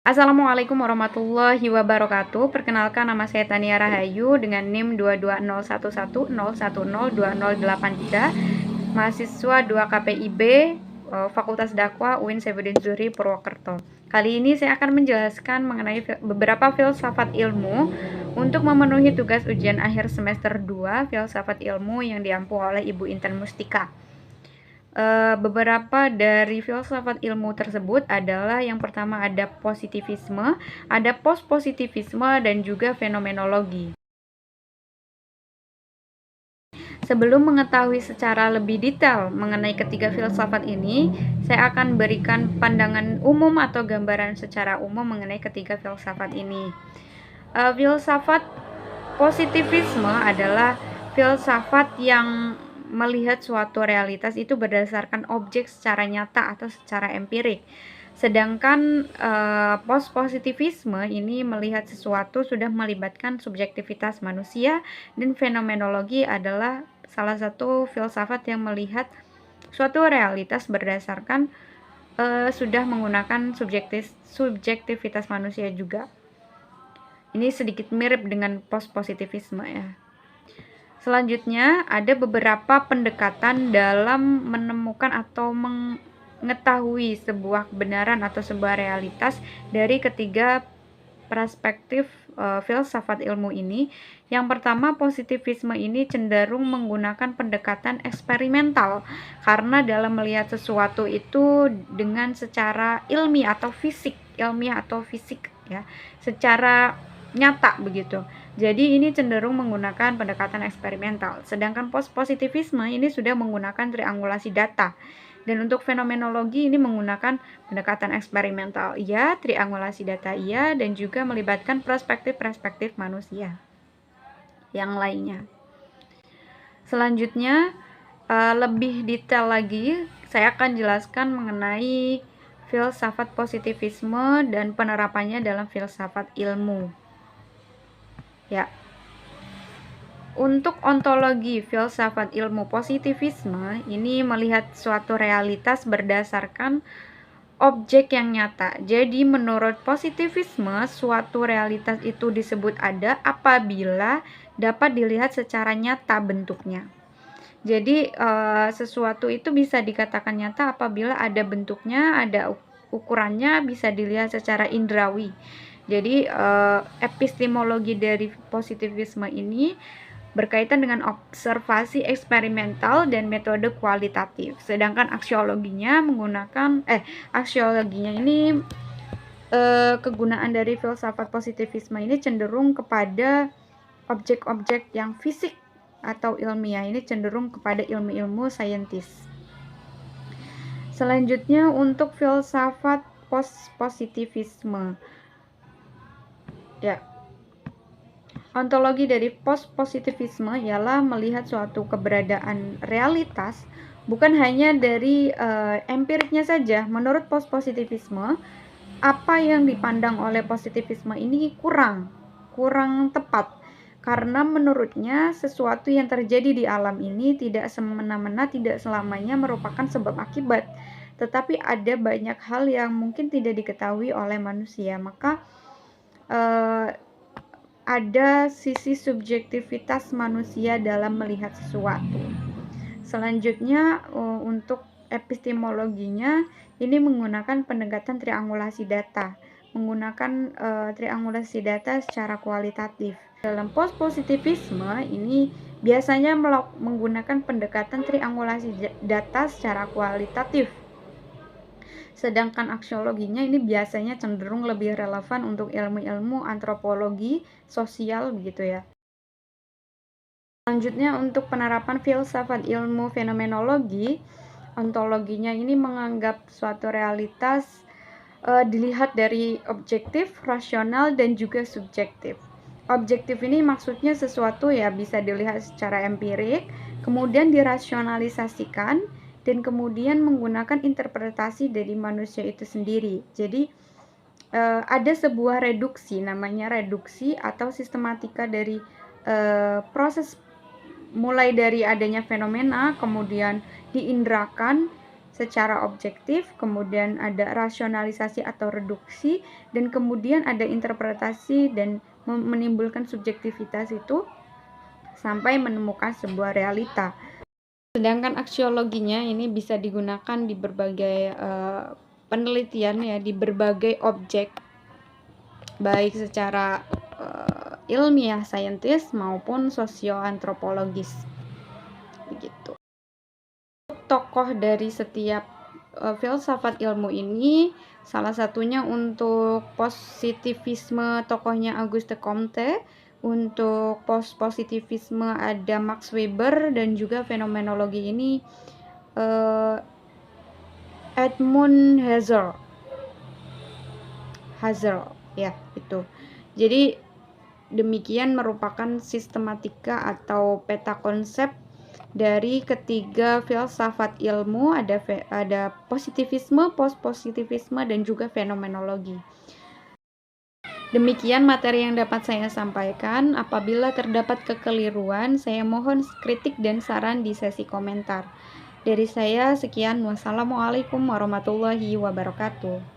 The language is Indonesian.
Assalamualaikum warahmatullahi wabarakatuh. Perkenalkan, nama saya Tania Rahayu dengan NIM 2201101102083, mahasiswa 2 KPIB, Fakultas Dakwah UIN Saifuddin Zuhri Purwokerto. Kali ini saya akan menjelaskan mengenai beberapa filsafat ilmu untuk memenuhi tugas ujian akhir semester 2 filsafat ilmu yang diampu oleh Ibu Intan Mustika. Beberapa dari filsafat ilmu tersebut adalah yang pertama ada positivisme, ada postpositivisme, dan juga fenomenologi. Sebelum mengetahui secara lebih detail mengenai ketiga filsafat ini, saya akan berikan pandangan umum atau gambaran secara umum mengenai ketiga filsafat ini. Filsafat positivisme adalah filsafat yang melihat suatu realitas itu berdasarkan objek secara nyata atau secara empirik. Sedangkan post-positivisme ini melihat sesuatu sudah melibatkan subjektivitas manusia, dan fenomenologi adalah salah satu filsafat yang melihat suatu realitas berdasarkan sudah menggunakan subjektivitas manusia juga. Ini sedikit mirip dengan post-positivisme ya. Selanjutnya, ada beberapa pendekatan dalam menemukan atau mengetahui sebuah kebenaran atau sebuah realitas dari ketiga perspektif filsafat ilmu ini. Yang pertama, positivisme ini cenderung menggunakan pendekatan eksperimental karena dalam melihat sesuatu itu dengan secara ilmiah atau fisik ya, secara nyata begitu. Jadi ini cenderung menggunakan pendekatan eksperimental. Sedangkan post-positivisme ini sudah menggunakan triangulasi data. Dan untuk fenomenologi ini menggunakan pendekatan eksperimental iya, triangulasi data iya, dan juga melibatkan perspektif-perspektif manusia yang lainnya. Selanjutnya, lebih detail lagi, saya akan jelaskan mengenai filsafat positivisme dan penerapannya dalam filsafat ilmu. Ya, untuk ontologi filsafat ilmu positivisme ini melihat suatu realitas berdasarkan objek yang nyata. Jadi menurut positivisme, suatu realitas itu disebut ada apabila dapat dilihat secara nyata bentuknya. Jadi sesuatu itu bisa dikatakan nyata apabila ada bentuknya, ada ukurannya, bisa dilihat secara indrawi. Jadi epistemologi dari positivisme ini berkaitan dengan observasi eksperimental dan metode kualitatif. Sedangkan aksiologinya ini kegunaan dari filsafat positivisme ini cenderung kepada objek-objek yang fisik atau ilmiah. Ini cenderung kepada ilmu-ilmu saintis. Selanjutnya untuk filsafat post-positivisme. Ya. Ontologi dari post-positivisme ialah melihat suatu keberadaan realitas bukan hanya dari empiriknya saja. Menurut post-positivisme, apa yang dipandang oleh positivisme ini kurang tepat. Karena menurutnya sesuatu yang terjadi di alam ini tidak semena-mena, tidak selamanya merupakan sebab akibat. Tetapi ada banyak hal yang mungkin tidak diketahui oleh manusia. Maka ada sisi subjektivitas manusia dalam melihat sesuatu. Selanjutnya untuk epistemologinya ini menggunakan pendekatan triangulasi data, menggunakan triangulasi data secara kualitatif. Dalam post-positivisme ini biasanya menggunakan pendekatan triangulasi data secara kualitatif. Sedangkan aksiologinya ini biasanya cenderung lebih relevan untuk ilmu-ilmu antropologi sosial begitu ya. Selanjutnya untuk penerapan filsafat ilmu fenomenologi, ontologinya ini menganggap suatu realitas dilihat dari objektif, rasional, dan juga subjektif. Objektif ini maksudnya sesuatu ya bisa dilihat secara empirik, kemudian dirasionalisasikan, dan kemudian menggunakan interpretasi dari manusia itu sendiri. Jadi ada sebuah reduksi, namanya reduksi atau sistematika dari proses mulai dari adanya fenomena, kemudian diindrakan secara objektif, kemudian ada rasionalisasi atau reduksi, dan kemudian ada interpretasi dan menimbulkan subjektivitas itu sampai menemukan sebuah realita. Sedangkan aksiologinya ini bisa digunakan di berbagai penelitian ya, di berbagai objek, baik secara ilmiah saintis maupun sosioantropologis begitu. Tokoh dari setiap filsafat ilmu ini, salah satunya untuk positivisme tokohnya Auguste Comte, untuk positivisme ada Max Weber, dan juga fenomenologi ini Edmund Husserl ya itu. Jadi demikian merupakan sistematika atau peta konsep dari ketiga filsafat ilmu, ada positivisme, post-positivisme, dan juga fenomenologi. Demikian materi yang dapat saya sampaikan. Apabila terdapat kekeliruan, saya mohon kritik dan saran di sesi komentar. Dari saya sekian, wassalamualaikum warahmatullahi wabarakatuh.